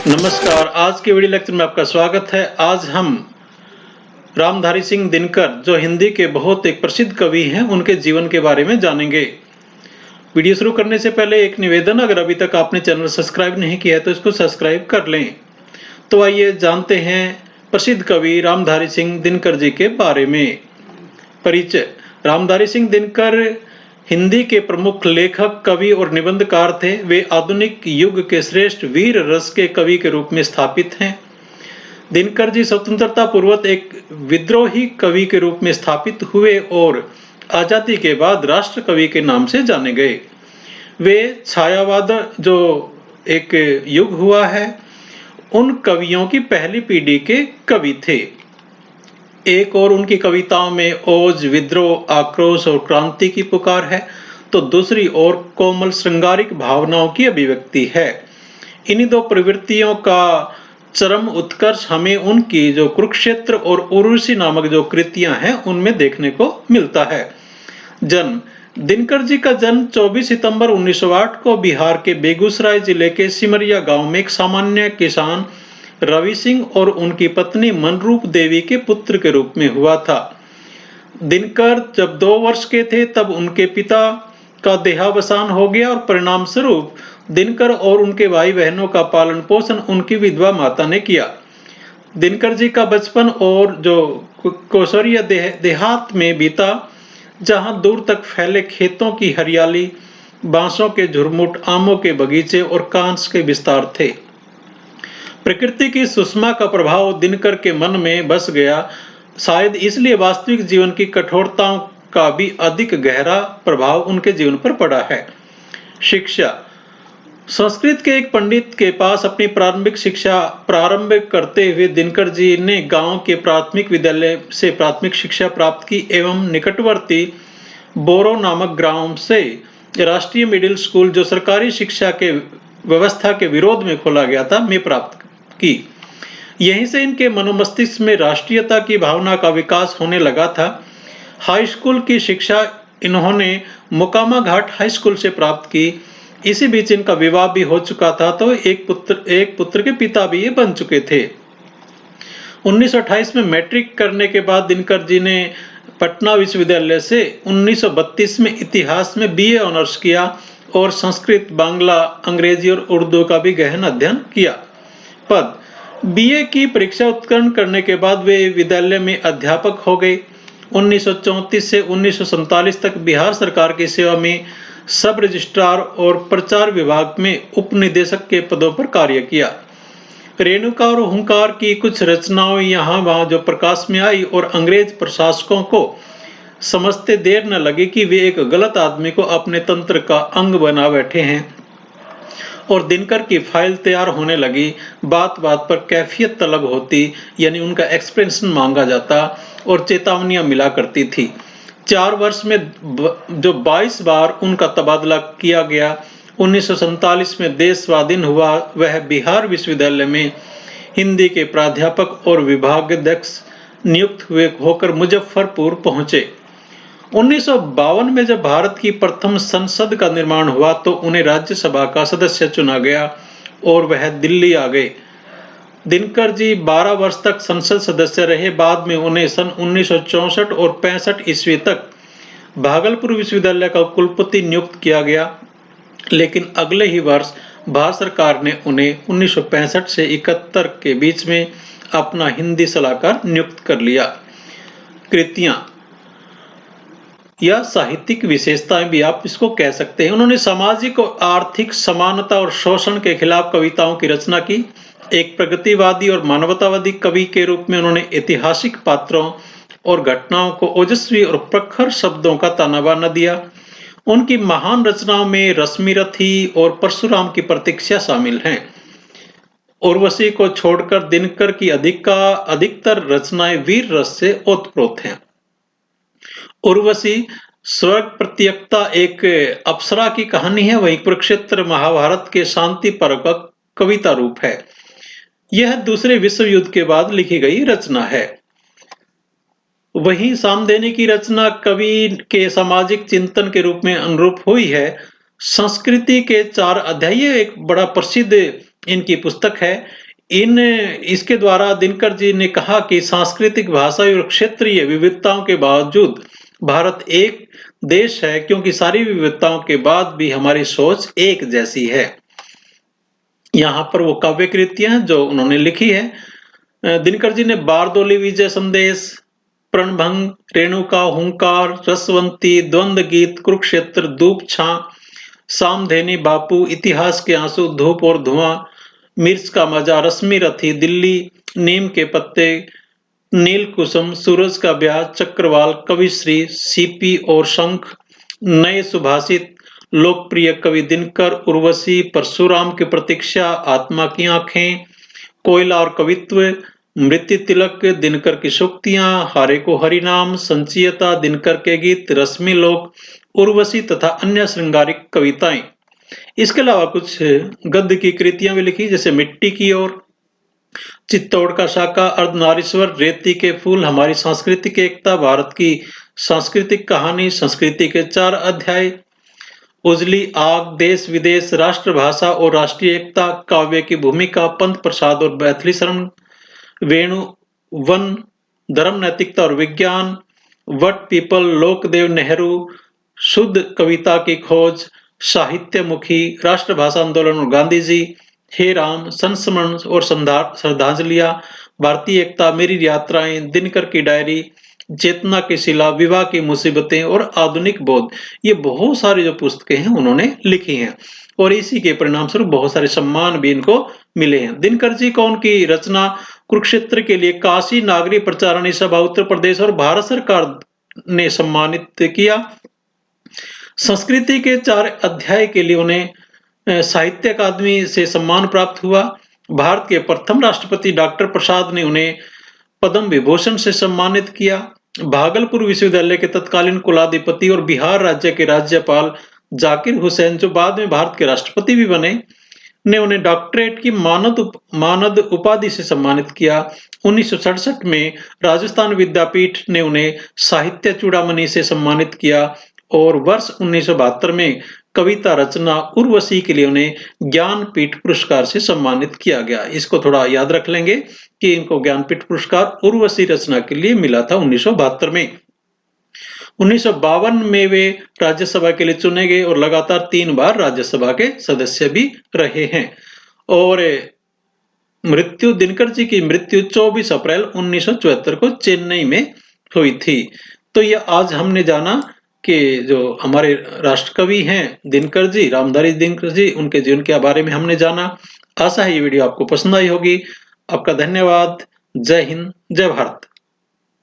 नमस्कार, आज के वीडियो लेक्चर में आपका स्वागत है। आज हम रामधारी सिंह दिनकर, जो हिंदी के बहुत एक प्रसिद्ध कवि हैं, उनके जीवन के बारे में जानेंगे। वीडियो शुरू करने से पहले एक निवेदन, अगर अभी तक आपने चैनल सब्सक्राइब नहीं किया है तो इसको सब्सक्राइब कर लें। तो आइए जानते हैं प्रसिद्ध कवि रामधारी सिंह दिनकर जी के बारे में। परिचय। रामधारी सिंह दिनकर हिंदी के प्रमुख लेखक, कवि और निबंधकार थे। वे आधुनिक युग के श्रेष्ठ वीर रस के कवि के रूप में स्थापित हैं। दिनकर जी स्वतंत्रता पूर्व एक विद्रोही कवि के रूप में स्थापित हुए और आजादी के बाद राष्ट्र कवि के नाम से जाने गए। वे छायावाद, जो एक युग हुआ है, उन कवियों की पहली पीढ़ी के कवि थे। एक और उनकी कविताओं में ओज, विद्रोह, आक्रोश और क्रांति की पुकार है, तो दूसरी ओर कोमल श्रृंगारिक भावनाओं की अभिव्यक्ति है। इन्हीं दो प्रवृत्तियों का चरम उत्कर्ष हमें उनकी जो कुरुक्षेत्र और उर्वशी नामक जो कृतियां हैं उनमें देखने को मिलता है। जन्म। दिनकर जी का जन्म 24 सितंबर 1908 को बिहार के बेगूसराय जिले के सिमरिया गांव में एक सामान्य किसान रवि सिंह और उनकी पत्नी मनरूप देवी के पुत्र के रूप में हुआ था। दिनकर जब 2 वर्ष के थे तब उनके पिता का देहावसान हो गया और परिणाम स्वरूप दिनकर और उनके भाई बहनों का पालन पोषण उनकी विधवा माता ने किया। दिनकर जी का बचपन और जो कोसरिया देहात में बीता, जहां दूर तक फैले खेतों की हरियाली, बांसों के झुरमुट, आमों के बगीचे और कांस के विस्तार थे। प्रकृति की सुषमा का प्रभाव दिनकर के मन में बस गया, शायद इसलिए वास्तविक जीवन की कठोरताओं का भी अधिक गहरा प्रभाव उनके जीवन पर पड़ा है। शिक्षा। संस्कृत के एक पंडित के पास अपनी प्रारंभिक शिक्षा प्रारंभ करते हुए दिनकर जी ने गांव के प्राथमिक विद्यालय से प्राथमिक शिक्षा प्राप्त की एवं निकटवर्ती बोरो नामक ग्राम से राष्ट्रीय मिडिल स्कूल, जो सरकारी शिक्षा के व्यवस्था के विरोध में खोला गया था, में प्राप्त की। यहीं से इनके मनोमस्तिष्क में राष्ट्रीयता की भावना का विकास होने लगा था। हाई स्कूल की शिक्षा इन्होंने मोकामा घाट हाई स्कूल से प्राप्त की। इसी बीच इनका विवाह भी हो चुका था, तो एक पुत्र के पिता भी ये बन चुके थे। 1928 में मैट्रिक करने के बाद दिनकर जी ने पटना विश्वविद्यालय से 1932 में इतिहास में बीए ऑनर्स किया और संस्कृत, बांग्ला, अंग्रेजी और उर्दू का भी गहन अध्ययन किया। पद। बीए की परीक्षा उत्तीर्ण करने के बाद वे विद्यालय में अध्यापक हो गए। 1934 से 1947 तक बिहार सरकार की सेवा में सब रजिस्ट्रार और प्रचार विभाग में उपनिदेशक के पदों पर कार्य किया। रेणुका और हुंकार की कुछ रचनाएं यहाँ वहां जो प्रकाश में आई और अंग्रेज प्रशासकों को समझते देर न लगी कि वे एक गलत आदमी को अपने तंत्र का अंग बना बैठे हैं, और दिनकर की फाइल तैयार होने लगी। बात बात पर कैफियत तलब होती, यानी उनका एक्सप्रेशन मांगा जाता और चेतावनियां मिला करती थी। 4 वर्ष में जो 22 बार उनका तबादला किया गया। 1947 में देश स्वाधीन हुआ, वह बिहार विश्वविद्यालय में हिंदी के प्राध्यापक और विभागाध्यक्ष नियुक्त हुए होकर मुजफ्फरपुर पहुंचे। 1952 में जब भारत की प्रथम संसद का निर्माण हुआ तो उन्हें राज्यसभा का सदस्य चुना गया और वह दिल्ली आ गए। दिनकर जी 12 वर्ष तक संसद सदस्य रहे। बाद में उन्हें सन 1964 और 65 ईस्वी तक भागलपुर विश्वविद्यालय का कुलपति नियुक्त किया गया, लेकिन अगले ही वर्ष भारत सरकार ने उन्हें 1965 से 71 के बीच में अपना हिंदी सलाहकार नियुक्त कर लिया। कृतियां या साहित्यिक विशेषताएं भी आप इसको कह सकते हैं। उन्होंने सामाजिक और आर्थिक समानता और शोषण के खिलाफ कविताओं की रचना की। एक प्रगतिवादी और मानवतावादी कवि के रूप में उन्होंने ऐतिहासिक पात्रों और घटनाओं को ओजस्वी और प्रखर शब्दों का ताना बाना दिया। उनकी महान रचनाओं में रश्मिरथी और परशुराम की प्रतीक्षा शामिल हैं। उर्वशी को छोड़कर दिनकर की अधिकतर रचनाएं वीर रस से ओतप्रोत हैं। उर्वशी स्वर्ग प्रत्यक्ता एक अप्सरा की कहानी है, वहीं कुरुक्षेत्र महाभारत के शांति पर्व का कविता रूप है। यह दूसरे विश्व युद्ध के बाद लिखी गई रचना है। वहीं सामदेनी की रचना कवि के सामाजिक चिंतन के रूप में अनुरूप हुई है। संस्कृति के 4 अध्याय, ये एक बड़ा प्रसिद्ध इनकी पुस्तक है। इसके द्वारा दिनकर जी ने कहा कि सांस्कृतिक, भाषाई और क्षेत्रीय विविधताओं के बावजूद भारत एक देश है, क्योंकि सारी विविधताओं के बाद भी हमारी सोच एक जैसी है। यहाँ पर वो काव्य कृतियां जो उन्होंने लिखी है, दिनकर जी ने बारदोली, विजय संदेश, प्रणभंग, रेणुका, हुंकार, रसवंती, द्वंद्व गीत, कुरुक्षेत्र, धूप छां, सामधेनी, बापू, इतिहास के आंसू, धूप और धुआं, मिर्च का मजा, रश्मि रथी, दिल्ली, नीम के पत्ते, नील कुसुम, सूरज का ब्याह, चक्रवाल, कविश्री, सीपी और शंख, नए सुभाषित, लोकप्रिय कवि दिनकर, उर्वशी, परशुराम की प्रतीक्षा, आत्मा की आंखें, कोयला और कवित्व, मृत्यु तिलक, दिनकर की सूक्तियां, हारे को हरिनाम, संचयता, दिनकर के गीत, रश्मि लोक, उर्वशी तथा अन्य श्रृंगारिक कविताएं। इसके अलावा कुछ गद्य की कृतियां भी लिखी, जैसे मिट्टी की ओर, चित्तौड़ का शाका, अर्धनारीश्वर, रेती के फूल, हमारी सांस्कृतिक एकता, भारत की सांस्कृतिक कहानी, संस्कृति के 4 अध्याय, उजली आग, देश विदेश, राष्ट्रभाषा और राष्ट्रीय एकता, काव्य की भूमिका, पंथ प्रसाद और मैथिली शरण, वेणु वन, धर्म, नैतिकता और विज्ञान, वट पीपल, लोकदेव, नेहरू, शुद्ध कविता की खोज, साहित्य मुखी, राष्ट्रभाषा आंदोलन और गांधी जी, हे राम, संस्मरण और श्रद्धांजलियां, भारतीय एकता, मेरी यात्राएं, दिनकर की डायरी, चेतना की शिला, विवाह की मुसीबतें और आधुनिक बोध। ये बहुत सारी जो पुस्तकें हैं उन्होंने लिखी हैं, और इसी के परिणाम स्वरूप बहुत सारे सम्मान भी इनको मिले हैं। दिनकर जी को उनकी रचना कुरुक्षेत्र के लिए काशी नागरी प्रचारणी सभा उत्तर प्रदेश और भारत सरकार ने सम्मानित किया। संस्कृति के 4 अध्याय के लिए उन्हें साहित्य अकादमी से सम्मान प्राप्त हुआ। भारत के प्रथम राष्ट्रपति डॉक्टर प्रसाद ने उन्हें पद्म विभूषण से सम्मानित किया। भागलपुर विश्वविद्यालय के तत्कालीन कुलाधिपति और बिहार राज्य के राज्यपाल जाकिर हुसैन, जो बाद में भारत के राष्ट्रपति भी बने, ने उन्हें डॉक्टरेट की मानद उपाधि से सम्मानित किया। 1967 में राजस्थान विद्यापीठ ने उन्हें साहित्य चूड़ामणि से सम्मानित किया, और वर्ष 1972 में कविता रचना उर्वशी के लिए उन्हें ज्ञानपीठ पुरस्कार से सम्मानित किया गया। इसको थोड़ा याद रख लेंगे कि इनको ज्ञानपीठ पुरस्कार उर्वशी रचना के लिए मिला था 1972 में। 1952 में वे राज्यसभा के लिए चुने गए और लगातार 3 बार राज्यसभा के सदस्य भी रहे हैं। और मृत्यु, दिनकर जी की मृत्यु 24 अप्रैल 1974 को चेन्नई में हुई थी। तो ये आज हमने जाना कि जो हमारे राष्ट्रकवि हैं दिनकर जी, रामधारी दिनकर जी, उनके जीवन के बारे में हमने जाना। आशा है ये वीडियो आपको पसंद आई होगी। आपका धन्यवाद। जय हिंद, जय भारत।